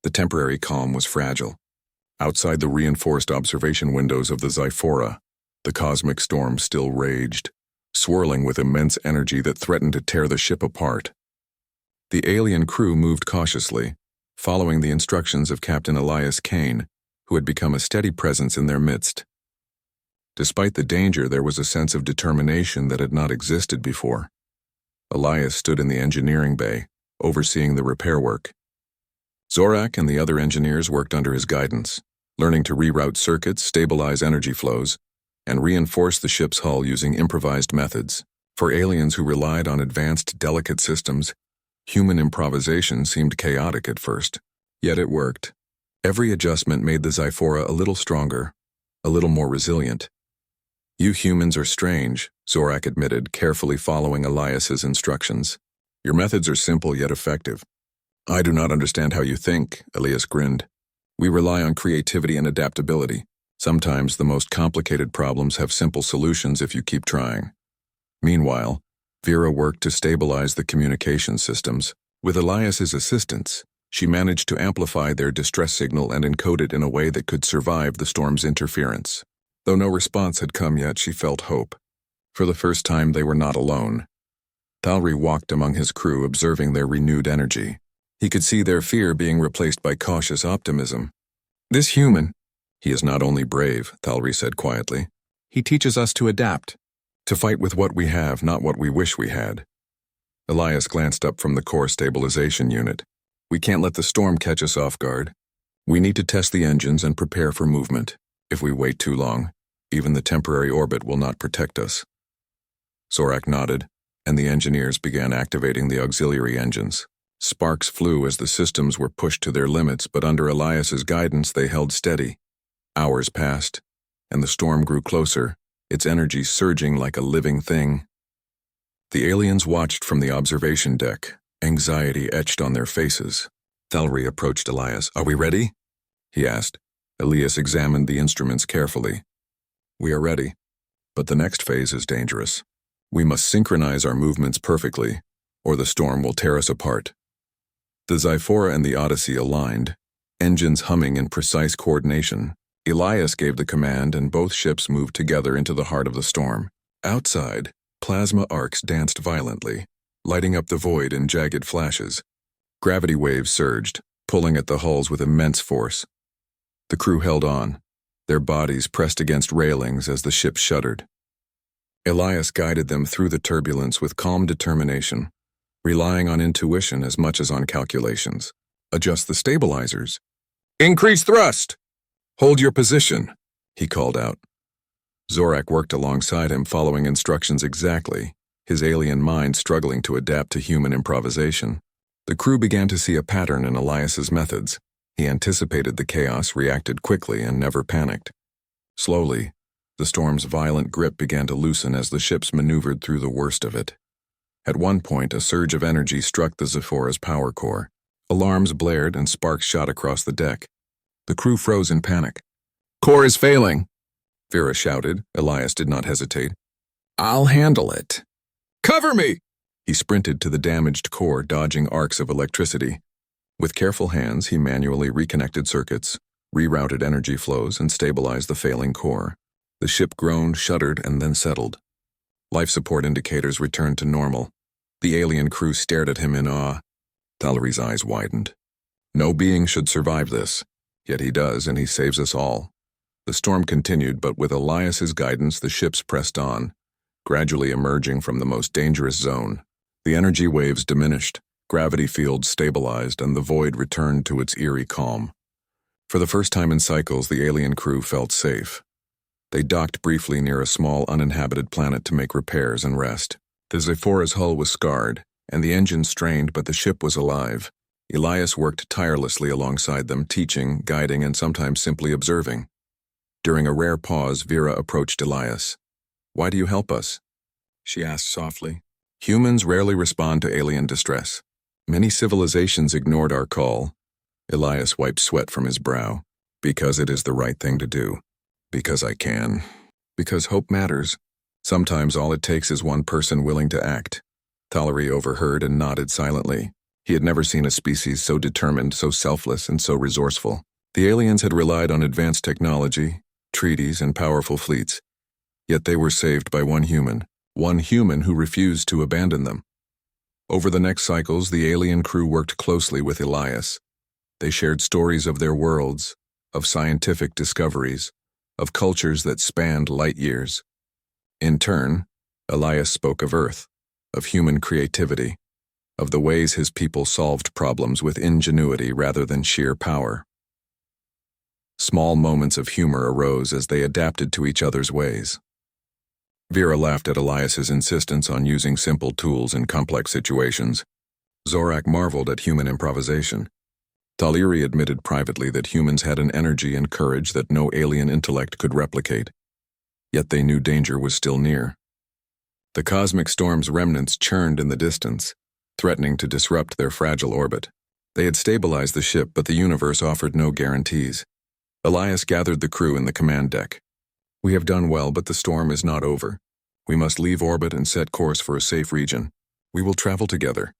The temporary calm was fragile. Outside the reinforced observation windows of the Xiphora, the cosmic storm still raged, swirling with immense energy that threatened to tear the ship apart. The alien crew moved cautiously, following the instructions of Captain Elias Kane, who had become a steady presence in their midst. Despite the danger, there was a sense of determination that had not existed before. Elias stood in the engineering bay, overseeing the repair work. Zorak and the other engineers worked under his guidance, learning to reroute circuits, stabilize energy flows, and reinforce the ship's hull using improvised methods. For aliens who relied on advanced, delicate systems, human improvisation seemed chaotic at first, yet it worked. Every adjustment made the Xiphora a little stronger, a little more resilient. "You humans are strange," Zorak admitted, carefully following Elias's instructions. "Your methods are simple yet effective." "I do not understand how you think," Elias grinned. "We rely on creativity and adaptability. Sometimes the most complicated problems have simple solutions if you keep trying." Meanwhile, Vera worked to stabilize the communication systems. With Elias's assistance, she managed to amplify their distress signal and encode it in a way that could survive the storm's interference. Though no response had come yet, she felt hope. For the first time, they were not alone. Thalri walked among his crew, observing their renewed energy. He could see their fear being replaced by cautious optimism. "This human, he is not only brave," Thalri said quietly. "He teaches us to adapt, to fight with what we have, not what we wish we had." Elias glanced up from the core stabilization unit. "We can't let the storm catch us off guard. We need to test the engines and prepare for movement. If we wait too long, even the temporary orbit will not protect us." Zorak nodded, and the engineers began activating the auxiliary engines. Sparks flew as the systems were pushed to their limits, but under Elias's guidance they held steady. Hours passed, and the storm grew closer, its energy surging like a living thing. The aliens watched from the observation deck, anxiety etched on their faces. Thalri approached Elias. "Are we ready?" he asked. Elias examined the instruments carefully. "We are ready, but the next phase is dangerous. We must synchronize our movements perfectly, or the storm will tear us apart." The Xiphora and the Odyssey aligned, engines humming in precise coordination. Elias gave the command, and both ships moved together into the heart of the storm. Outside, plasma arcs danced violently, lighting up the void in jagged flashes. Gravity waves surged, pulling at the hulls with immense force. The crew held on, their bodies pressed against railings as the ship shuddered. Elias guided them through the turbulence with calm determination, relying on intuition as much as on calculations. "Adjust the stabilizers. Increase thrust! Hold your position," he called out. Zorak worked alongside him, following instructions exactly, his alien mind struggling to adapt to human improvisation. The crew began to see a pattern in Elias's methods. He anticipated the chaos, reacted quickly, and never panicked. Slowly, the storm's violent grip began to loosen as the ships maneuvered through the worst of it. At one point, a surge of energy struck the Xiphora's power core. Alarms blared and sparks shot across the deck. The crew froze in panic. "Core is failing," Vera shouted. Elias did not hesitate. "I'll handle it." "Cover me!" He sprinted to the damaged core, dodging arcs of electricity. With careful hands, he manually reconnected circuits, rerouted energy flows, and stabilized the failing core. The ship groaned, shuddered, and then settled. Life support indicators returned to normal. The alien crew stared at him in awe. Thalri's eyes widened. No being should survive this, yet he does, and he saves us all. The storm continued, but with Elias's guidance, the ships pressed on, gradually emerging from the most dangerous zone. The energy waves diminished, gravity fields stabilized, and the void returned to its eerie calm. For the first time in cycles, the alien crew felt safe. They docked briefly near a small uninhabited planet to make repairs and rest. The Xiphora's hull was scarred, and the engine strained, but the ship was alive. Elias worked tirelessly alongside them, teaching, guiding, and sometimes simply observing. During a rare pause, Vera approached Elias. "Why do you help us?" she asked softly. "Humans rarely respond to alien distress. Many civilizations ignored our call." Elias wiped sweat from his brow. "Because it is the right thing to do. Because I can. Because hope matters. Sometimes all it takes is one person willing to act." Thalri overheard and nodded silently. He had never seen a species so determined, so selfless, and so resourceful. The aliens had relied on advanced technology, treaties, and powerful fleets. Yet they were saved by one human who refused to abandon them. Over the next cycles, the alien crew worked closely with Elias. They shared stories of their worlds, of scientific discoveries, of cultures that spanned light years. In turn, Elias spoke of Earth, of human creativity, of the ways his people solved problems with ingenuity rather than sheer power. Small moments of humor arose as they adapted to each other's ways. Vera laughed at Elias's insistence on using simple tools in complex situations. Zorak marveled at human improvisation. Taliri admitted privately that humans had an energy and courage that no alien intellect could replicate. Yet they knew danger was still near. The cosmic storm's remnants churned in the distance, threatening to disrupt their fragile orbit. They had stabilized the ship, but the universe offered no guarantees. Elias gathered the crew in the command deck. "We have done well, but the storm is not over. We must leave orbit and set course for a safe region. We will travel together,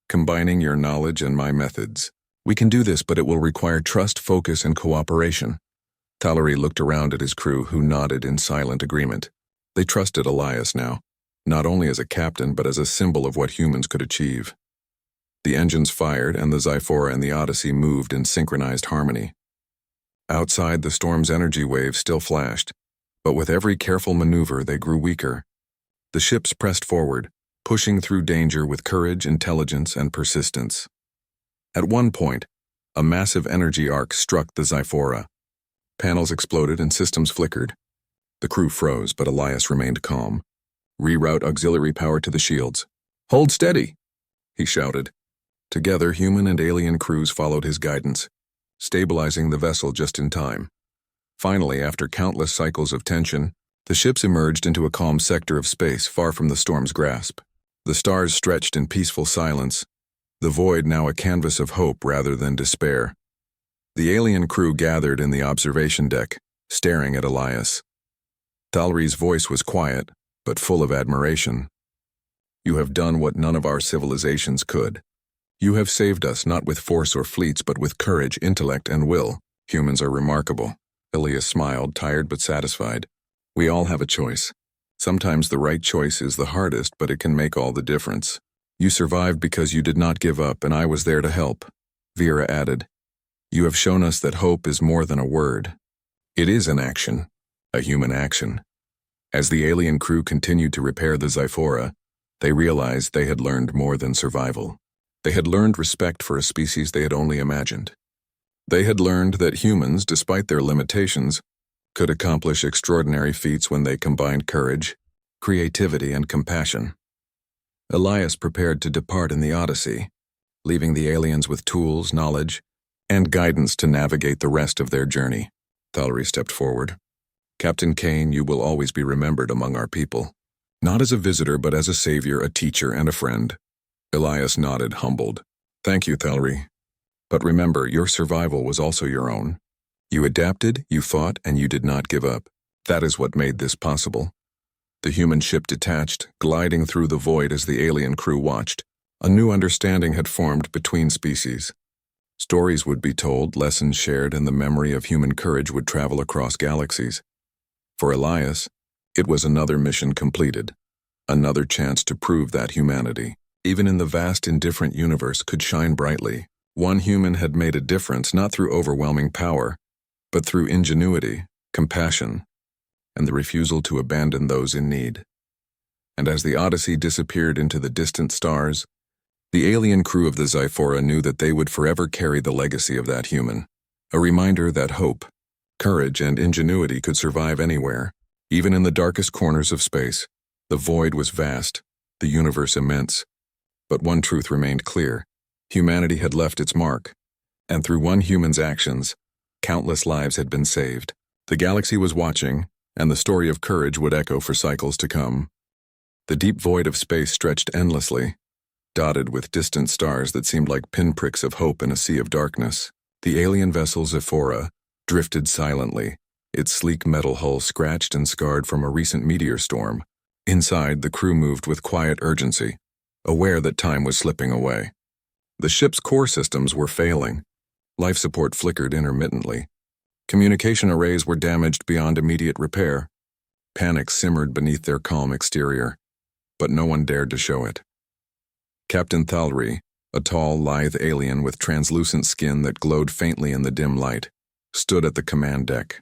combining your knowledge and my methods. We can do this, but it will require trust, focus, and cooperation." Taliri looked around at his crew, who nodded in silent agreement. They trusted Elias now, not only as a captain, but as a symbol of what humans could achieve. The engines fired, and the Xiphora and the Odyssey moved in synchronized harmony. Outside, the storm's energy waves still flashed, but with every careful maneuver, they grew weaker. The ships pressed forward, pushing through danger with courage, intelligence, and persistence. At one point, a massive energy arc struck the Xiphora. Panels exploded and systems flickered. The crew froze, but Elias remained calm. "Reroute auxiliary power to the shields." "Hold steady," he shouted. Together, human and alien crews followed his guidance, stabilizing the vessel just in time. Finally, after countless cycles of tension, the ships emerged into a calm sector of space far from the storm's grasp. The stars stretched in peaceful silence, the void now a canvas of hope rather than despair. The alien crew gathered in the observation deck, staring at Elias. Taliri's voice was quiet, but full of admiration. "You have done what none of our civilizations could. You have saved us not with force or fleets, but with courage, intellect, and will. Humans are remarkable." Elias smiled, tired but satisfied. "We all have a choice. Sometimes the right choice is the hardest, but it can make all the difference. You survived because you did not give up, and I was there to help." Vera added, "You have shown us that hope is more than a word. It is an action, a human action." As the alien crew continued to repair the Xiphora, they realized they had learned more than survival. They had learned respect for a species they had only imagined. They had learned that humans, despite their limitations, could accomplish extraordinary feats when they combined courage, creativity, and compassion. Elias prepared to depart in the Odyssey, leaving the aliens with tools, knowledge, and guidance to navigate the rest of their journey. Taliri stepped forward. "Captain Kane, you will always be remembered among our people. Not as a visitor, but as a savior, a teacher, and a friend." Elias nodded, humbled. "Thank you, Taliri. But remember, your survival was also your own. You adapted, you fought, and you did not give up. That is what made this possible." The human ship detached, gliding through the void as the alien crew watched. A new understanding had formed between species. Stories would be told, lessons shared, and the memory of human courage would travel across galaxies. For Elias, it was another mission completed, another chance to prove that humanity, even in the vast indifferent universe, could shine brightly. One human had made a difference not through overwhelming power, but through ingenuity, compassion, and the refusal to abandon those in need. And as the Odyssey disappeared into the distant stars, the alien crew of the Xiphora knew that they would forever carry the legacy of that human, a reminder that hope, courage, and ingenuity could survive anywhere, even in the darkest corners of space. The void was vast, the universe immense, but one truth remained clear. Humanity had left its mark, and through one human's actions, countless lives had been saved. The galaxy was watching, and the story of courage would echo for cycles to come. The deep void of space stretched endlessly, dotted with distant stars that seemed like pinpricks of hope in a sea of darkness. The alien vessel Xiphora drifted silently, its sleek metal hull scratched and scarred from a recent meteor storm. Inside, the crew moved with quiet urgency, aware that time was slipping away. The ship's core systems were failing. Life support flickered intermittently. Communication arrays were damaged beyond immediate repair. Panic simmered beneath their calm exterior, but no one dared to show it. Captain Thalry, a tall, lithe alien with translucent skin that glowed faintly in the dim light, stood at the command deck.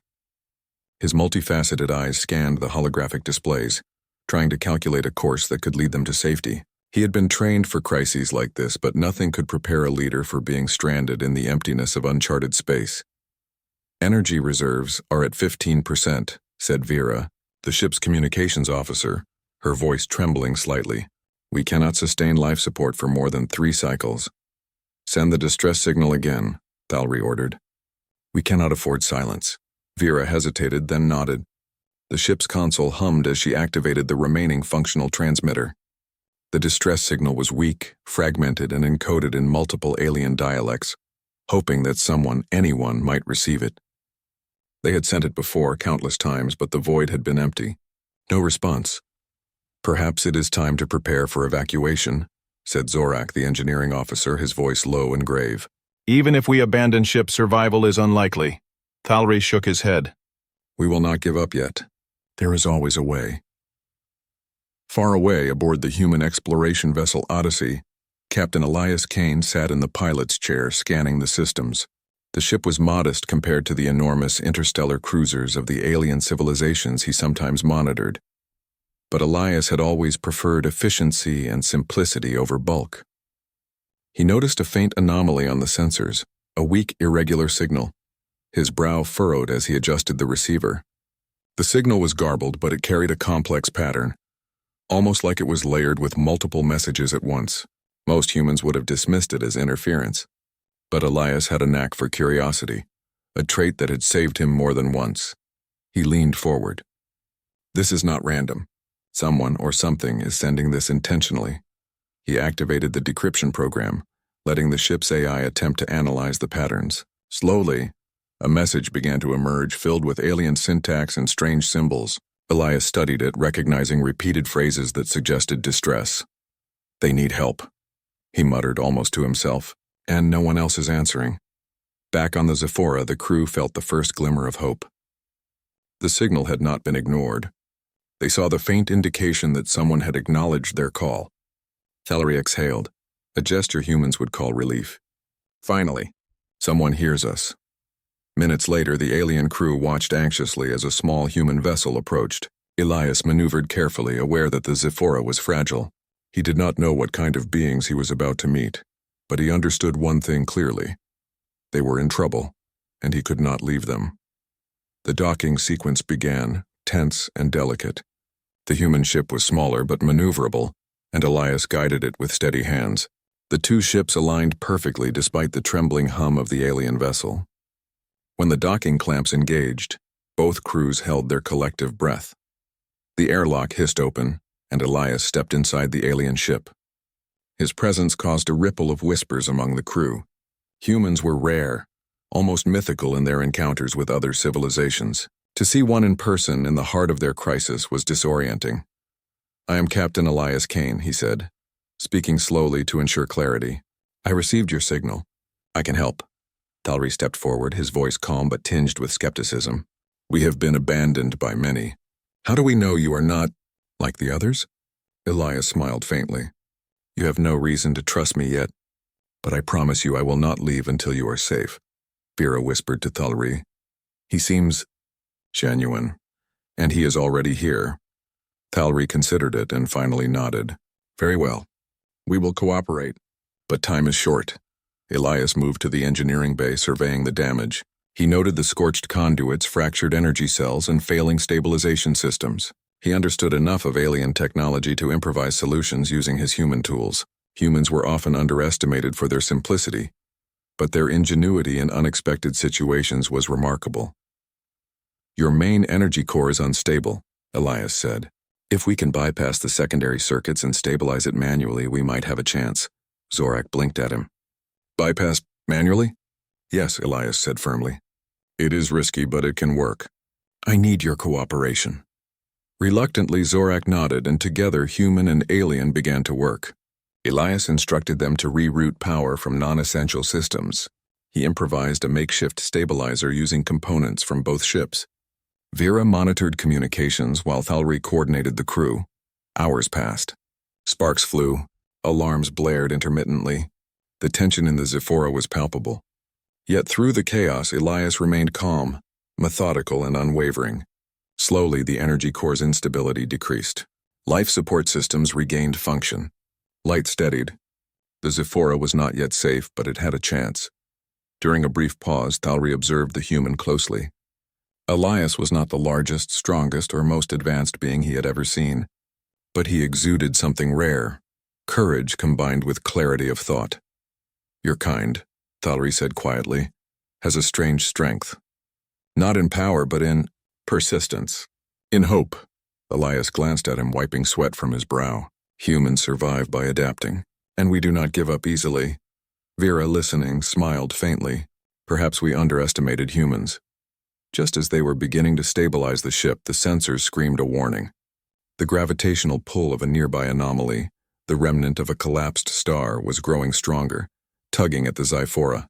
His multifaceted eyes scanned the holographic displays, trying to calculate a course that could lead them to safety. He had been trained for crises like this, but nothing could prepare a leader for being stranded in the emptiness of uncharted space. "Energy reserves are at 15%, said Vera, the ship's communications officer, her voice trembling slightly. "We cannot sustain life support for more than 3 cycles. "Send the distress signal again," Thalry ordered. "We cannot afford silence." Vera hesitated, then nodded. The ship's console hummed as she activated the remaining functional transmitter. The distress signal was weak, fragmented, and encoded in multiple alien dialects, hoping that anyone might receive it. They had sent it before countless times, but the void had been empty. No response. "Perhaps it is time to prepare for evacuation," said Zorak, the engineering officer, his voice low and grave. "Even if we abandon ship, survival is unlikely." Thalry shook his head. "We will not give up yet. There is always a way." Far away aboard the human exploration vessel Odyssey, Captain Elias Kane sat in the pilot's chair scanning the systems. The ship was modest compared to the enormous interstellar cruisers of the alien civilizations he sometimes monitored. But Elias had always preferred efficiency and simplicity over bulk. He noticed a faint anomaly on the sensors, a weak, irregular signal. His brow furrowed as he adjusted the receiver. The signal was garbled, but it carried a complex pattern, almost like it was layered with multiple messages at once. Most humans would have dismissed it as interference. But Elias had a knack for curiosity, a trait that had saved him more than once. He leaned forward. "This is not random. Someone or something is sending this intentionally." He activated the decryption program, letting the ship's AI attempt to analyze the patterns. Slowly, a message began to emerge filled with alien syntax and strange symbols. Elias studied it, recognizing repeated phrases that suggested distress. "They need help," he muttered almost to himself, "and no one else is answering." Back on the Zephora, the crew felt the first glimmer of hope. The signal had not been ignored. They saw the faint indication that someone had acknowledged their call. Thalry exhaled, a gesture humans would call relief. "Finally, someone hears us." Minutes later, the alien crew watched anxiously as a small human vessel approached. Elias maneuvered carefully, aware that the Zephora was fragile. He did not know what kind of beings he was about to meet, but he understood one thing clearly. They were in trouble, and he could not leave them. The docking sequence began, tense and delicate. The human ship was smaller but maneuverable, and Elias guided it with steady hands. The two ships aligned perfectly despite the trembling hum of the alien vessel. When the docking clamps engaged, both crews held their collective breath. The airlock hissed open, and Elias stepped inside the alien ship. His presence caused a ripple of whispers among the crew. Humans were rare, almost mythical in their encounters with other civilizations. To see one in person in the heart of their crisis was disorienting. "I am Captain Elias Kane," he said, speaking slowly to ensure clarity. "I received your signal. I can help." Thalry stepped forward, his voice calm but tinged with skepticism. "We have been abandoned by many. How do we know you are not like the others?" Elias smiled faintly. "You have no reason to trust me yet, but I promise you I will not leave until you are safe," Vera whispered to Thalry. "He seems genuine, and he is already here." Thalry considered it and finally nodded. "Very well. We will cooperate, but time is short." Elias moved to the engineering bay, surveying the damage. He noted the scorched conduits, fractured energy cells, and failing stabilization systems. He understood enough of alien technology to improvise solutions using his human tools. Humans were often underestimated for their simplicity, but their ingenuity in unexpected situations was remarkable. "Your main energy core is unstable," Elias said. "If we can bypass the secondary circuits and stabilize it manually, we might have a chance." Zorak blinked at him. "Bypass manually?" "Yes," Elias said firmly. "It is risky, but it can work. I need your cooperation." Reluctantly, Zorak nodded, and together human and alien began to work. Elias instructed them to reroute power from non-essential systems. He improvised a makeshift stabilizer using components from both ships. Vera monitored communications while Thalry coordinated the crew. Hours passed. Sparks flew. Alarms blared intermittently. The tension in the Zephora was palpable. Yet through the chaos, Elias remained calm, methodical and unwavering. Slowly, the energy core's instability decreased. Life support systems regained function. Light steadied. The Zephora was not yet safe, but it had a chance. During a brief pause, Thalry observed the human closely. Elias was not the largest, strongest, or most advanced being he had ever seen, but he exuded something rare, courage combined with clarity of thought. "Your kind," Thalry said quietly, "has a strange strength. Not in power, but in persistence. In hope." Elias glanced at him, wiping sweat from his brow. "Humans survive by adapting, and we do not give up easily." Vera, listening, smiled faintly. Perhaps we underestimated humans. Just as they were beginning to stabilize the ship, the sensors screamed a warning. The gravitational pull of a nearby anomaly, the remnant of a collapsed star, was growing stronger, tugging at the Zephora.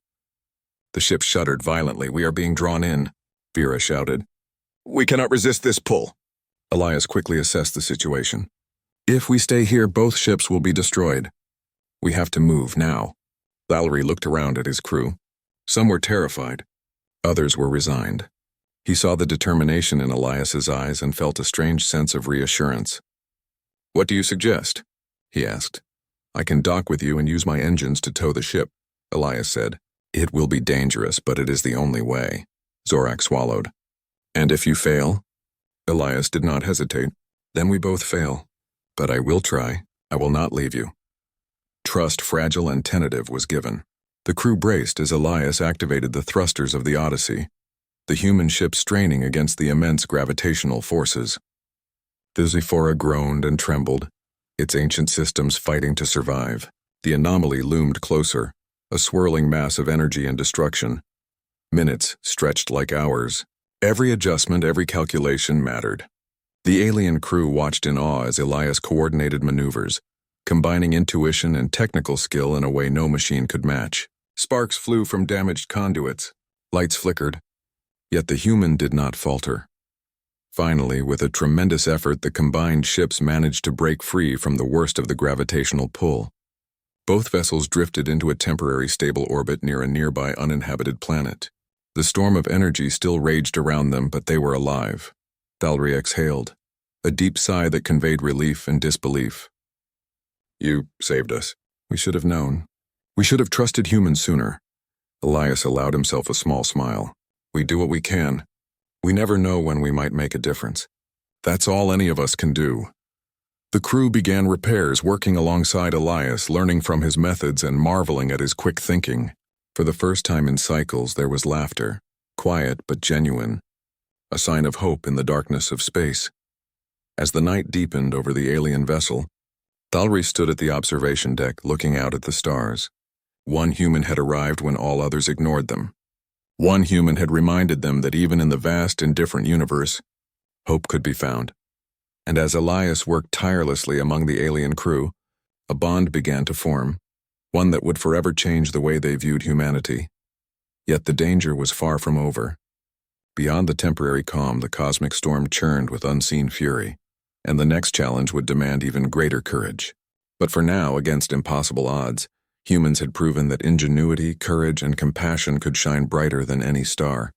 The ship shuddered violently. "We are being drawn in," Vera shouted. "We cannot resist this pull." Elias quickly assessed the situation. "If we stay here, both ships will be destroyed. We have to move now." Thalry looked around at his crew. Some were terrified. Others were resigned. He saw the determination in Elias's eyes and felt a strange sense of reassurance. "What do you suggest?" he asked. "I can dock with you and use my engines to tow the ship," Elias said. "It will be dangerous, but it is the only way." Zorak swallowed. "And if you fail?" Elias did not hesitate. "Then we both fail. But I will try. I will not leave you." Trust, fragile and tentative, was given. The crew braced as Elias activated the thrusters of the Odyssey, the human ship straining against the immense gravitational forces. The Zephora groaned and trembled, its ancient systems fighting to survive. The anomaly loomed closer, a swirling mass of energy and destruction. Minutes stretched like hours. Every adjustment, every calculation mattered. The alien crew watched in awe as Elias coordinated maneuvers, combining intuition and technical skill in a way no machine could match. Sparks flew from damaged conduits. Lights flickered. Yet the human did not falter. Finally, with a tremendous effort, the combined ships managed to break free from the worst of the gravitational pull. Both vessels drifted into a temporary stable orbit near a nearby uninhabited planet. The storm of energy still raged around them, but they were alive. Thalry exhaled, a deep sigh that conveyed relief and disbelief. "You saved us. We should have known. We should have trusted humans sooner." Elias allowed himself a small smile. "We do what we can. We never know when we might make a difference. That's all any of us can do." The crew began repairs, working alongside Elias, learning from his methods and marveling at his quick thinking. For the first time in cycles, there was laughter, quiet but genuine, a sign of hope in the darkness of space. As the night deepened over the alien vessel, Thalry stood at the observation deck, looking out at the stars. One human had arrived when all others ignored them. One human had reminded them that even in the vast, indifferent universe, hope could be found. And as Elias worked tirelessly among the alien crew, a bond began to form, one that would forever change the way they viewed humanity. Yet the danger was far from over. Beyond the temporary calm, the cosmic storm churned with unseen fury, and the next challenge would demand even greater courage. But for now, against impossible odds, humans had proven that ingenuity, courage, and compassion could shine brighter than any star.